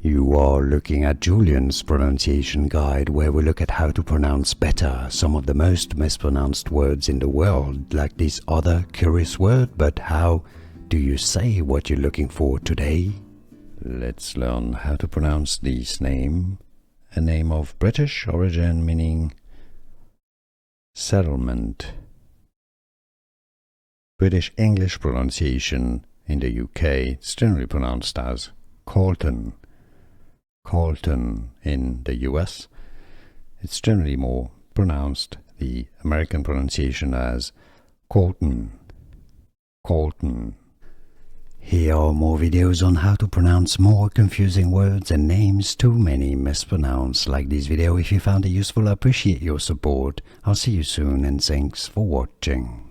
You are looking at Julian's pronunciation guide, where we look at how to pronounce better some of the most mispronounced words in the world, like this other curious word. But how do you say what you're looking for today? Let's learn how to pronounce this name, a name of British origin meaning settlement. British English pronunciation in the UK is generally pronounced as Colton. Colton in the US, it's generally more pronounced the American pronunciation as Colton. Colton. Here are more videos on how to pronounce more confusing words and names too many mispronounced. Like this video if you found it useful. I appreciate your support. I'll see you soon and thanks for watching.